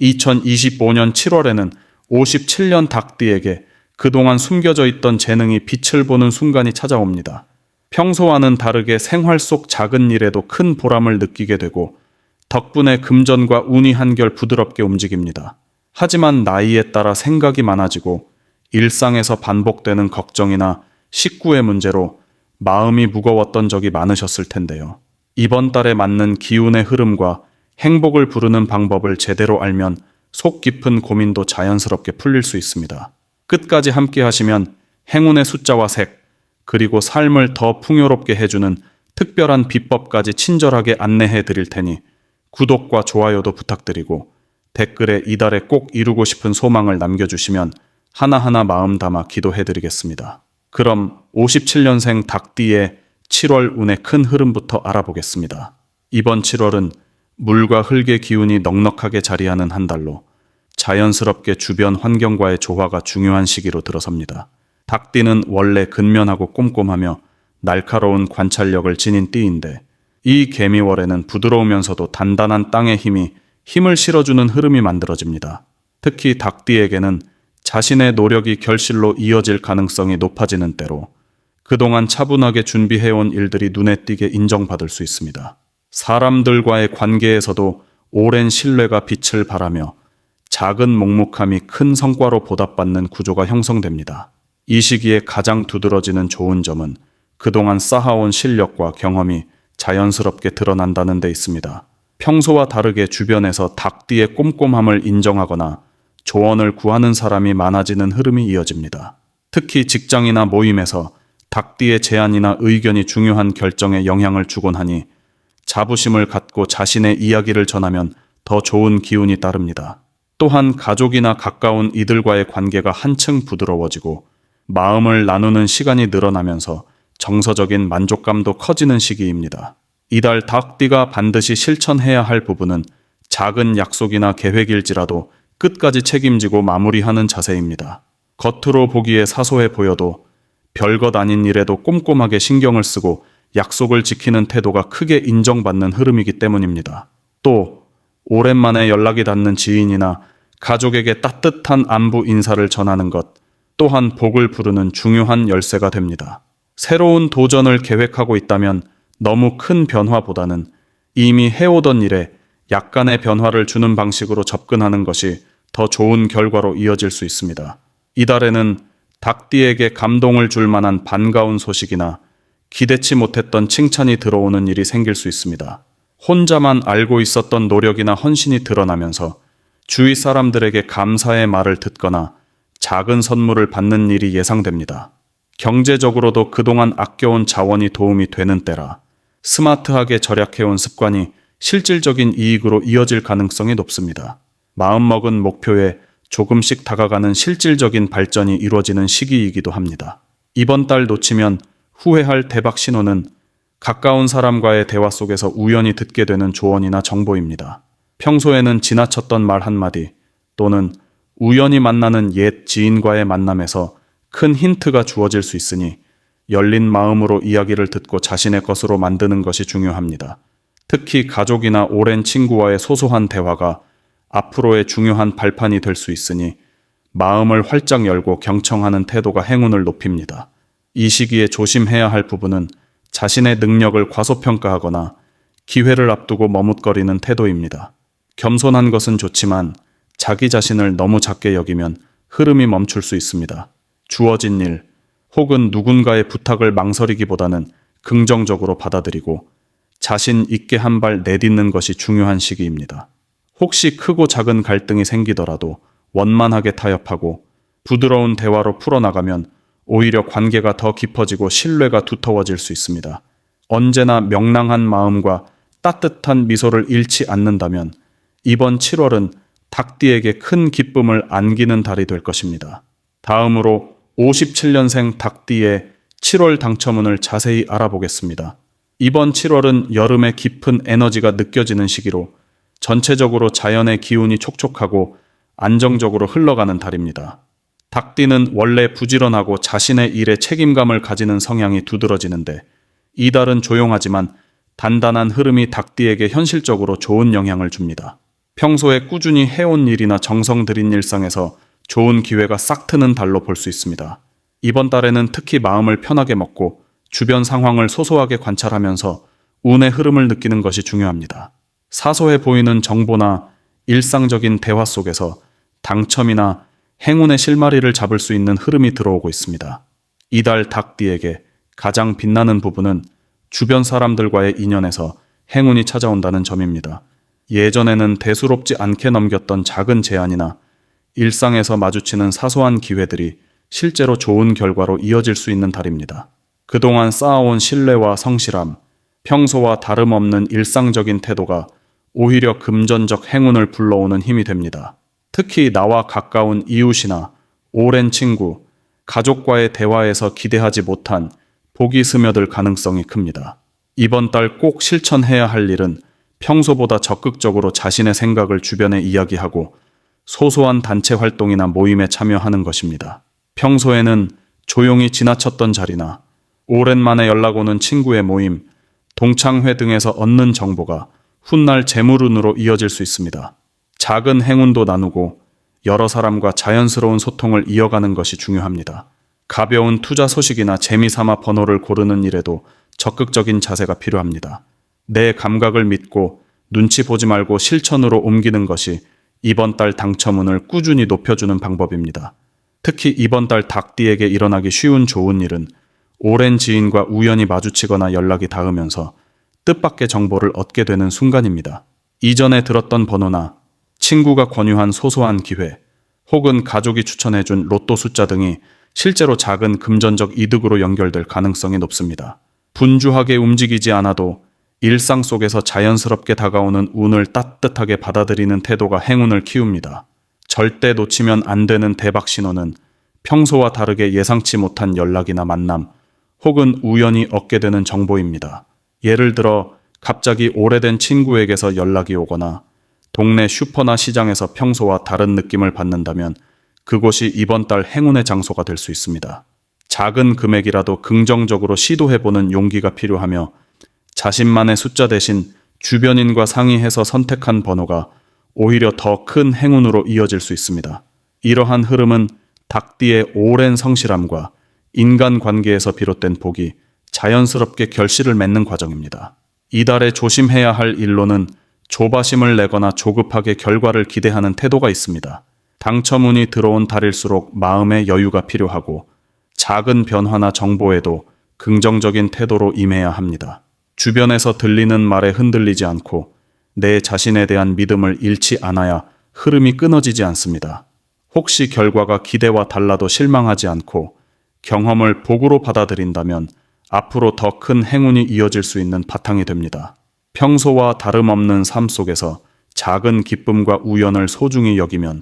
2025년 7월에는 57년 닭띠에게 그동안 숨겨져 있던 재능이 빛을 보는 순간이 찾아옵니다. 평소와는 다르게 생활 속 작은 일에도 큰 보람을 느끼게 되고 덕분에 금전과 운이 한결 부드럽게 움직입니다. 하지만 나이에 따라 생각이 많아지고 일상에서 반복되는 걱정이나 식구의 문제로 마음이 무거웠던 적이 많으셨을 텐데요. 이번 달에 맞는 기운의 흐름과 행복을 부르는 방법을 제대로 알면 속 깊은 고민도 자연스럽게 풀릴 수 있습니다. 끝까지 함께 하시면 행운의 숫자와 색, 그리고 삶을 더 풍요롭게 해주는 특별한 비법까지 친절하게 안내해 드릴 테니 구독과 좋아요도 부탁드리고 댓글에 이달에 꼭 이루고 싶은 소망을 남겨주시면 하나하나 마음 담아 기도해 드리겠습니다. 그럼 57년생 닭띠의 7월 운의 큰 흐름부터 알아보겠습니다. 이번 7월은 물과 흙의 기운이 넉넉하게 자리하는 한 달로 자연스럽게 주변 환경과의 조화가 중요한 시기로 들어섭니다. 닭띠는 원래 근면하고 꼼꼼하며 날카로운 관찰력을 지닌 띠인데 이 개미월에는 부드러우면서도 단단한 땅의 힘을 실어주는 흐름이 만들어집니다. 특히 닭띠에게는 자신의 노력이 결실로 이어질 가능성이 높아지는 때로 그동안 차분하게 준비해온 일들이 눈에 띄게 인정받을 수 있습니다. 사람들과의 관계에서도 오랜 신뢰가 빛을 발하며 작은 묵묵함이 큰 성과로 보답받는 구조가 형성됩니다. 이 시기에 가장 두드러지는 좋은 점은 그동안 쌓아온 실력과 경험이 자연스럽게 드러난다는 데 있습니다. 평소와 다르게 주변에서 닭띠의 꼼꼼함을 인정하거나 조언을 구하는 사람이 많아지는 흐름이 이어집니다. 특히 직장이나 모임에서 닭띠의 제안이나 의견이 중요한 결정에 영향을 주곤 하니 자부심을 갖고 자신의 이야기를 전하면 더 좋은 기운이 따릅니다. 또한 가족이나 가까운 이들과의 관계가 한층 부드러워지고 마음을 나누는 시간이 늘어나면서 정서적인 만족감도 커지는 시기입니다. 이달 닭띠가 반드시 실천해야 할 부분은 작은 약속이나 계획일지라도 끝까지 책임지고 마무리하는 자세입니다. 겉으로 보기에 사소해 보여도 별것 아닌 일에도 꼼꼼하게 신경을 쓰고 약속을 지키는 태도가 크게 인정받는 흐름이기 때문입니다. 또 오랜만에 연락이 닿는 지인이나 가족에게 따뜻한 안부 인사를 전하는 것 또한 복을 부르는 중요한 열쇠가 됩니다. 새로운 도전을 계획하고 있다면 너무 큰 변화보다는 이미 해오던 일에 약간의 변화를 주는 방식으로 접근하는 것이 더 좋은 결과로 이어질 수 있습니다. 이달에는 닭띠에게 감동을 줄 만한 반가운 소식이나 기대치 못했던 칭찬이 들어오는 일이 생길 수 있습니다. 혼자만 알고 있었던 노력이나 헌신이 드러나면서 주위 사람들에게 감사의 말을 듣거나 작은 선물을 받는 일이 예상됩니다. 경제적으로도 그동안 아껴온 자원이 도움이 되는 때라 스마트하게 절약해온 습관이 실질적인 이익으로 이어질 가능성이 높습니다. 마음먹은 목표에 조금씩 다가가는 실질적인 발전이 이루어지는 시기이기도 합니다. 이번 달 놓치면 후회할 대박 신호는 가까운 사람과의 대화 속에서 우연히 듣게 되는 조언이나 정보입니다. 평소에는 지나쳤던 말 한마디 또는 우연히 만나는 옛 지인과의 만남에서 큰 힌트가 주어질 수 있으니 열린 마음으로 이야기를 듣고 자신의 것으로 만드는 것이 중요합니다. 특히 가족이나 오랜 친구와의 소소한 대화가 앞으로의 중요한 발판이 될 수 있으니 마음을 활짝 열고 경청하는 태도가 행운을 높입니다. 이 시기에 조심해야 할 부분은 자신의 능력을 과소평가하거나 기회를 앞두고 머뭇거리는 태도입니다. 겸손한 것은 좋지만 자기 자신을 너무 작게 여기면 흐름이 멈출 수 있습니다. 주어진 일 혹은 누군가의 부탁을 망설이기보다는 긍정적으로 받아들이고 자신 있게 한 발 내딛는 것이 중요한 시기입니다. 혹시 크고 작은 갈등이 생기더라도 원만하게 타협하고 부드러운 대화로 풀어나가면 오히려 관계가 더 깊어지고 신뢰가 두터워질 수 있습니다. 언제나 명랑한 마음과 따뜻한 미소를 잃지 않는다면 이번 7월은 닭띠에게 큰 기쁨을 안기는 달이 될 것입니다. 다음으로 57년생 닭띠의 7월 당첨운을 자세히 알아보겠습니다. 이번 7월은 여름의 깊은 에너지가 느껴지는 시기로 전체적으로 자연의 기운이 촉촉하고 안정적으로 흘러가는 달입니다. 닭띠는 원래 부지런하고 자신의 일에 책임감을 가지는 성향이 두드러지는데 이 달은 조용하지만 단단한 흐름이 닭띠에게 현실적으로 좋은 영향을 줍니다. 평소에 꾸준히 해온 일이나 정성 들인 일상에서 좋은 기회가 싹 트는 달로 볼 수 있습니다. 이번 달에는 특히 마음을 편하게 먹고 주변 상황을 소소하게 관찰하면서 운의 흐름을 느끼는 것이 중요합니다. 사소해 보이는 정보나 일상적인 대화 속에서 당첨이나 행운의 실마리를 잡을 수 있는 흐름이 들어오고 있습니다. 이달 닭띠에게 가장 빛나는 부분은 주변 사람들과의 인연에서 행운이 찾아온다는 점입니다. 예전에는 대수롭지 않게 넘겼던 작은 제안이나 일상에서 마주치는 사소한 기회들이 실제로 좋은 결과로 이어질 수 있는 달입니다. 그동안 쌓아온 신뢰와 성실함, 평소와 다름없는 일상적인 태도가 오히려 금전적 행운을 불러오는 힘이 됩니다. 특히 나와 가까운 이웃이나 오랜 친구, 가족과의 대화에서 기대하지 못한 복이 스며들 가능성이 큽니다. 이번 달 꼭 실천해야 할 일은 평소보다 적극적으로 자신의 생각을 주변에 이야기하고 소소한 단체 활동이나 모임에 참여하는 것입니다. 평소에는 조용히 지나쳤던 자리나 오랜만에 연락 오는 친구의 모임, 동창회 등에서 얻는 정보가 훗날 재물운으로 이어질 수 있습니다. 작은 행운도 나누고 여러 사람과 자연스러운 소통을 이어가는 것이 중요합니다. 가벼운 투자 소식이나 재미삼아 번호를 고르는 일에도 적극적인 자세가 필요합니다. 내 감각을 믿고 눈치 보지 말고 실천으로 옮기는 것이 이번 달 당첨운을 꾸준히 높여주는 방법입니다. 특히 이번 달 닭띠에게 일어나기 쉬운 좋은 일은 오랜 지인과 우연히 마주치거나 연락이 닿으면서 뜻밖의 정보를 얻게 되는 순간입니다. 이전에 들었던 번호나 친구가 권유한 소소한 기회, 혹은 가족이 추천해준 로또 숫자 등이 실제로 작은 금전적 이득으로 연결될 가능성이 높습니다. 분주하게 움직이지 않아도 일상 속에서 자연스럽게 다가오는 운을 따뜻하게 받아들이는 태도가 행운을 키웁니다. 절대 놓치면 안 되는 대박 신호는 평소와 다르게 예상치 못한 연락이나 만남, 혹은 우연히 얻게 되는 정보입니다. 예를 들어 갑자기 오래된 친구에게서 연락이 오거나 동네 슈퍼나 시장에서 평소와 다른 느낌을 받는다면 그곳이 이번 달 행운의 장소가 될 수 있습니다. 작은 금액이라도 긍정적으로 시도해보는 용기가 필요하며 자신만의 숫자 대신 주변인과 상의해서 선택한 번호가 오히려 더 큰 행운으로 이어질 수 있습니다. 이러한 흐름은 닭띠의 오랜 성실함과 인간관계에서 비롯된 복이 자연스럽게 결실을 맺는 과정입니다. 이달에 조심해야 할 일로는 조바심을 내거나 조급하게 결과를 기대하는 태도가 있습니다. 당첨운이 들어온 달일수록 마음의 여유가 필요하고 작은 변화나 정보에도 긍정적인 태도로 임해야 합니다. 주변에서 들리는 말에 흔들리지 않고 내 자신에 대한 믿음을 잃지 않아야 흐름이 끊어지지 않습니다. 혹시 결과가 기대와 달라도 실망하지 않고 경험을 복으로 받아들인다면 앞으로 더 큰 행운이 이어질 수 있는 바탕이 됩니다. 평소와 다름없는 삶 속에서 작은 기쁨과 우연을 소중히 여기면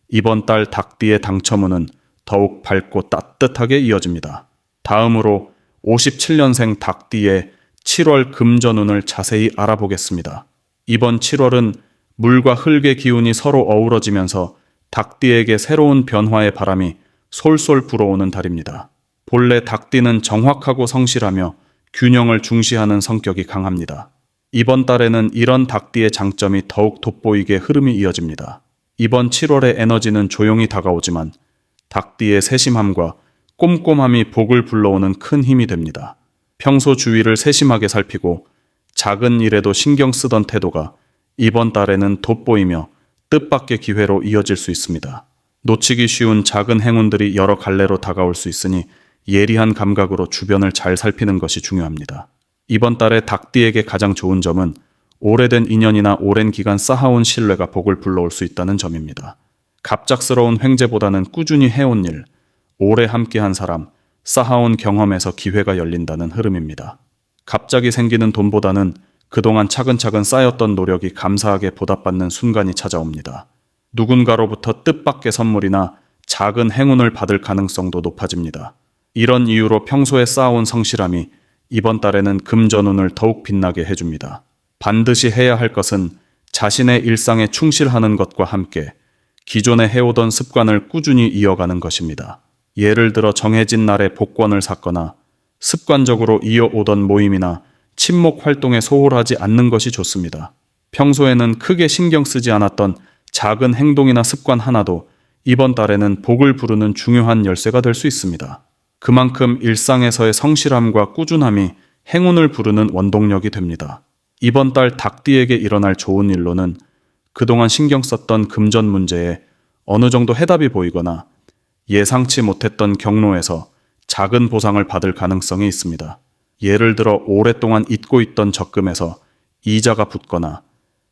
이번 달 닭띠의 당첨운은 더욱 밝고 따뜻하게 이어집니다. 다음으로 57년생 닭띠의 7월 금전운을 자세히 알아보겠습니다. 이번 7월은 물과 흙의 기운이 서로 어우러지면서 닭띠에게 새로운 변화의 바람이 솔솔 불어오는 달입니다. 본래 닭띠는 정확하고 성실하며 균형을 중시하는 성격이 강합니다. 이번 달에는 이런 닭띠의 장점이 더욱 돋보이게 흐름이 이어집니다. 이번 7월의 에너지는 조용히 다가오지만 닭띠의 세심함과 꼼꼼함이 복을 불러오는 큰 힘이 됩니다. 평소 주위를 세심하게 살피고 작은 일에도 신경 쓰던 태도가 이번 달에는 돋보이며 뜻밖의 기회로 이어질 수 있습니다. 놓치기 쉬운 작은 행운들이 여러 갈래로 다가올 수 있으니 예리한 감각으로 주변을 잘 살피는 것이 중요합니다. 이번 달에 닭띠에게 가장 좋은 점은 오래된 인연이나 오랜 기간 쌓아온 신뢰가 복을 불러올 수 있다는 점입니다. 갑작스러운 횡재보다는 꾸준히 해온 일, 오래 함께한 사람, 쌓아온 경험에서 기회가 열린다는 흐름입니다. 갑자기 생기는 돈보다는 그동안 차근차근 쌓였던 노력이 감사하게 보답받는 순간이 찾아옵니다. 누군가로부터 뜻밖의 선물이나 작은 행운을 받을 가능성도 높아집니다. 이런 이유로 평소에 쌓아온 성실함이 이번 달에는 금전운을 더욱 빛나게 해줍니다. 반드시 해야 할 것은 자신의 일상에 충실하는 것과 함께 기존에 해오던 습관을 꾸준히 이어가는 것입니다. 예를 들어 정해진 날에 복권을 샀거나 습관적으로 이어오던 모임이나 친목 활동에 소홀하지 않는 것이 좋습니다. 평소에는 크게 신경 쓰지 않았던 작은 행동이나 습관 하나도 이번 달에는 복을 부르는 중요한 열쇠가 될 수 있습니다. 그만큼 일상에서의 성실함과 꾸준함이 행운을 부르는 원동력이 됩니다. 이번 달 닭띠에게 일어날 좋은 일로는 그동안 신경 썼던 금전 문제에 어느 정도 해답이 보이거나 예상치 못했던 경로에서 작은 보상을 받을 가능성이 있습니다. 예를 들어 오랫동안 잊고 있던 적금에서 이자가 붙거나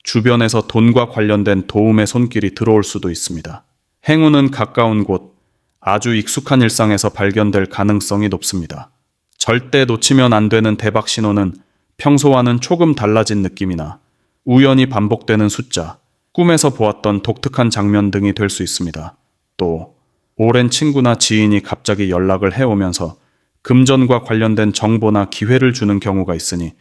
주변에서 돈과 관련된 도움의 손길이 들어올 수도 있습니다. 행운은 가까운 곳, 아주 익숙한 일상에서 발견될 가능성이 높습니다. 절대 놓치면 안 되는 대박 신호는 평소와는 조금 달라진 느낌이나 우연히 반복되는 숫자, 꿈에서 보았던 독특한 장면 등이 될 수 있습니다. 또 오랜 친구나 지인이 갑자기 연락을 해오면서 금전과 관련된 정보나 기회를 주는 경우가 있으니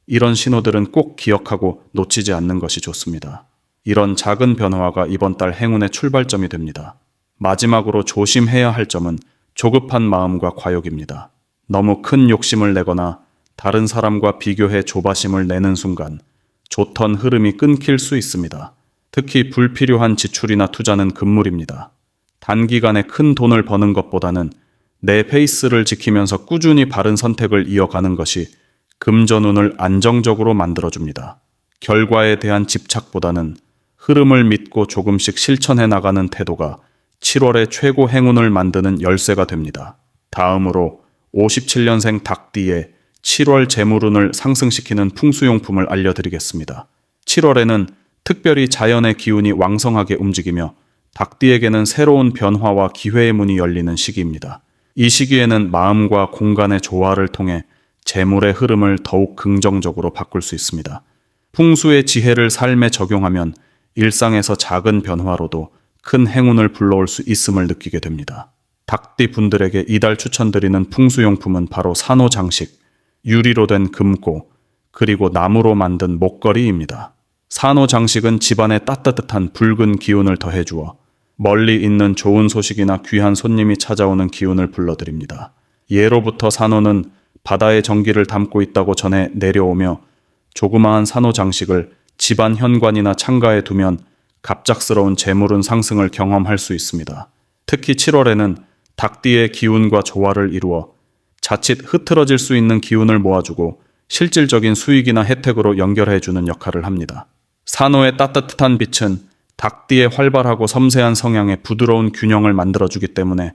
이런 신호들은 꼭 기억하고 놓치지 않는 것이 좋습니다. 이런 작은 변화가 이번 달 행운의 출발점이 됩니다. 마지막으로 조심해야 할 점은 조급한 마음과 과욕입니다. 너무 큰 욕심을 내거나 다른 사람과 비교해 조바심을 내는 순간 좋던 흐름이 끊길 수 있습니다. 특히 불필요한 지출이나 투자는 금물입니다. 단기간에 큰 돈을 버는 것보다는 내 페이스를 지키면서 꾸준히 바른 선택을 이어가는 것이 금전운을 안정적으로 만들어줍니다. 결과에 대한 집착보다는 흐름을 믿고 조금씩 실천해 나가는 태도가 7월의 최고 행운을 만드는 열쇠가 됩니다. 다음으로 57년생 닭띠의 7월 재물운을 상승시키는 풍수용품을 알려드리겠습니다. 7월에는 특별히 자연의 기운이 왕성하게 움직이며 닭띠에게는 새로운 변화와 기회의 문이 열리는 시기입니다. 이 시기에는 마음과 공간의 조화를 통해 재물의 흐름을 더욱 긍정적으로 바꿀 수 있습니다. 풍수의 지혜를 삶에 적용하면 일상에서 작은 변화로도 큰 행운을 불러올 수 있음을 느끼게 됩니다. 닭띠 분들에게 이달 추천드리는 풍수용품은 바로 산호장식, 유리로 된 금고, 그리고 나무로 만든 목걸이입니다. 산호장식은 집안에 따뜻한 붉은 기운을 더해주어 멀리 있는 좋은 소식이나 귀한 손님이 찾아오는 기운을 불러드립니다. 예로부터 산호는 바다의 정기를 담고 있다고 전해 내려오며 조그마한 산호장식을 집안 현관이나 창가에 두면 갑작스러운 재물운 상승을 경험할 수 있습니다. 특히 7월에는 닭띠의 기운과 조화를 이루어 자칫 흐트러질 수 있는 기운을 모아주고 실질적인 수익이나 혜택으로 연결해주는 역할을 합니다. 산호의 따뜻한 빛은 닭띠의 활발하고 섬세한 성향에 부드러운 균형을 만들어주기 때문에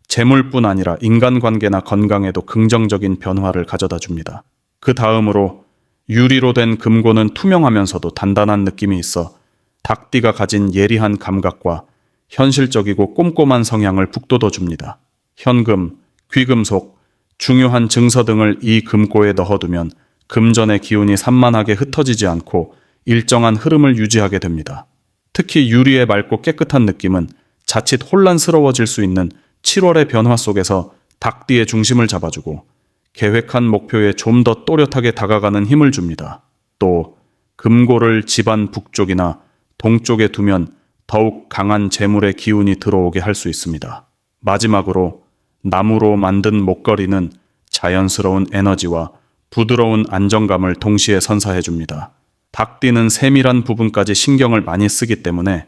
재물뿐 아니라 인간관계나 건강에도 긍정적인 변화를 가져다 줍니다. 그 다음으로 유리로 된 금고는 투명하면서도 단단한 느낌이 있어 닭띠가 가진 예리한 감각과 현실적이고 꼼꼼한 성향을 북돋워 줍니다. 현금, 귀금속, 중요한 증서 등을 이 금고에 넣어두면 금전의 기운이 산만하게 흩어지지 않고 일정한 흐름을 유지하게 됩니다. 특히 유리의 맑고 깨끗한 느낌은 자칫 혼란스러워질 수 있는 7월의 변화 속에서 닭띠의 중심을 잡아주고 계획한 목표에 좀 더 또렷하게 다가가는 힘을 줍니다. 또 금고를 집안 북쪽이나 동쪽에 두면 더욱 강한 재물의 기운이 들어오게 할 수 있습니다. 마지막으로 나무로 만든 목걸이는 자연스러운 에너지와 부드러운 안정감을 동시에 선사해 줍니다. 닭띠는 세밀한 부분까지 신경을 많이 쓰기 때문에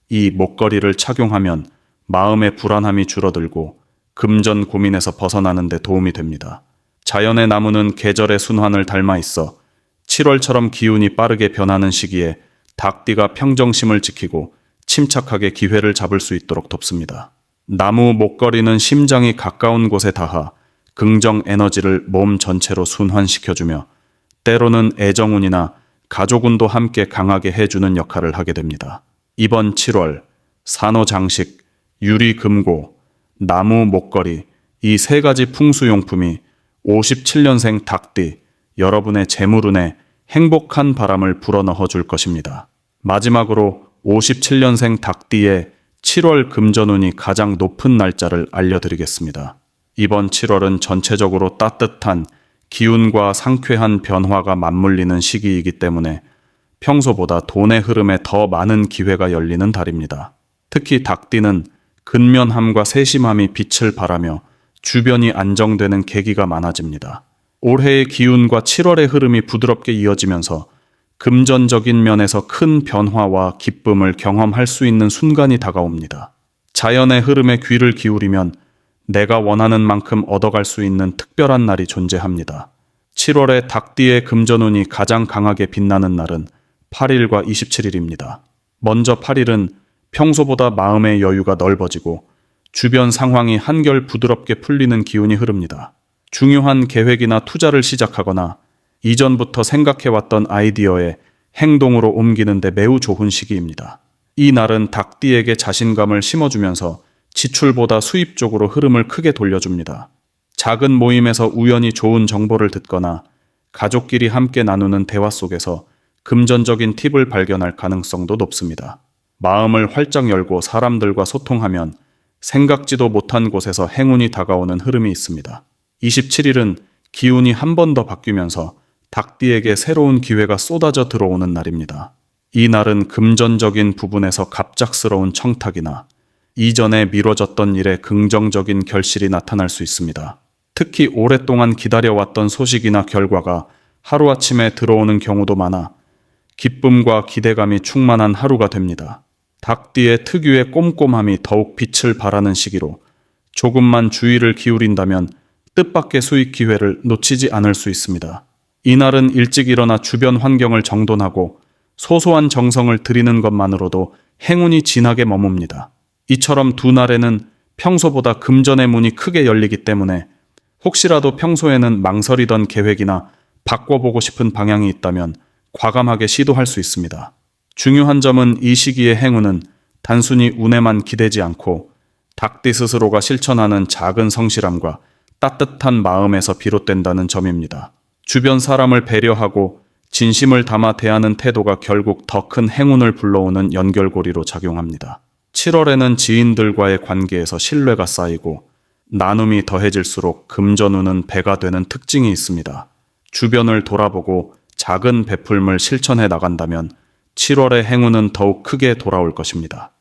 이 목걸이를 착용하면 마음의 불안함이 줄어들고 금전 고민에서 벗어나는 데 도움이 됩니다. 자연의 나무는 계절의 순환을 닮아 있어 7월처럼 기운이 빠르게 변하는 시기에 닭띠가 평정심을 지키고 침착하게 기회를 잡을 수 있도록 돕습니다. 나무 목걸이는 심장이 가까운 곳에 닿아 긍정 에너지를 몸 전체로 순환시켜주며 때로는 애정운이나 가족운도 함께 강하게 해주는 역할을 하게 됩니다. 이번 7월 산호장식, 유리금고, 나무 목걸이 이 세 가지 풍수용품이 57년생 닭띠 여러분의 재물운에 행복한 바람을 불어넣어 줄 것입니다. 마지막으로 57년생 닭띠의 7월 금전운이 가장 높은 날짜를 알려드리겠습니다. 이번 7월은 전체적으로 따뜻한 기운과 상쾌한 변화가 맞물리는 시기이기 때문에 평소보다 돈의 흐름에 더 많은 기회가 열리는 달입니다. 특히 닭띠는 근면함과 세심함이 빛을 발하며 주변이 안정되는 계기가 많아집니다. 올해의 기운과 7월의 흐름이 부드럽게 이어지면서 금전적인 면에서 큰 변화와 기쁨을 경험할 수 있는 순간이 다가옵니다. 자연의 흐름에 귀를 기울이면 내가 원하는 만큼 얻어갈 수 있는 특별한 날이 존재합니다. 7월에 닭띠의 금전운이 가장 강하게 빛나는 날은 8일과 27일입니다. 먼저 8일은 평소보다 마음의 여유가 넓어지고 주변 상황이 한결 부드럽게 풀리는 기운이 흐릅니다. 중요한 계획이나 투자를 시작하거나 이전부터 생각해왔던 아이디어에 행동으로 옮기는데 매우 좋은 시기입니다. 이 날은 닭띠에게 자신감을 심어주면서 지출보다 수입 쪽으로 흐름을 크게 돌려줍니다. 작은 모임에서 우연히 좋은 정보를 듣거나 가족끼리 함께 나누는 대화 속에서 금전적인 팁을 발견할 가능성도 높습니다. 마음을 활짝 열고 사람들과 소통하면 생각지도 못한 곳에서 행운이 다가오는 흐름이 있습니다. 27일은 기운이 한 번 더 바뀌면서 닭띠에게 새로운 기회가 쏟아져 들어오는 날입니다. 이 날은 금전적인 부분에서 갑작스러운 청탁이나 이전에 미뤄졌던 일에 긍정적인 결실이 나타날 수 있습니다. 특히 오랫동안 기다려왔던 소식이나 결과가 하루아침에 들어오는 경우도 많아 기쁨과 기대감이 충만한 하루가 됩니다. 닭띠의 특유의 꼼꼼함이 더욱 빛을 발하는 시기로 조금만 주의를 기울인다면 뜻밖의 수익 기회를 놓치지 않을 수 있습니다. 이날은 일찍 일어나 주변 환경을 정돈하고 소소한 정성을 들이는 것만으로도 행운이 진하게 머뭅니다. 이처럼 두 날에는 평소보다 금전의 문이 크게 열리기 때문에 혹시라도 평소에는 망설이던 계획이나 바꿔보고 싶은 방향이 있다면 과감하게 시도할 수 있습니다. 중요한 점은 이 시기의 행운은 단순히 운에만 기대지 않고 닭띠 스스로가 실천하는 작은 성실함과 따뜻한 마음에서 비롯된다는 점입니다. 주변 사람을 배려하고 진심을 담아 대하는 태도가 결국 더 큰 행운을 불러오는 연결고리로 작용합니다. 7월에는 지인들과의 관계에서 신뢰가 쌓이고 나눔이 더해질수록 금전운은 배가 되는 특징이 있습니다. 주변을 돌아보고 작은 베풀물 실천해 나간다면 7월의 행운은 더욱 크게 돌아올 것입니다.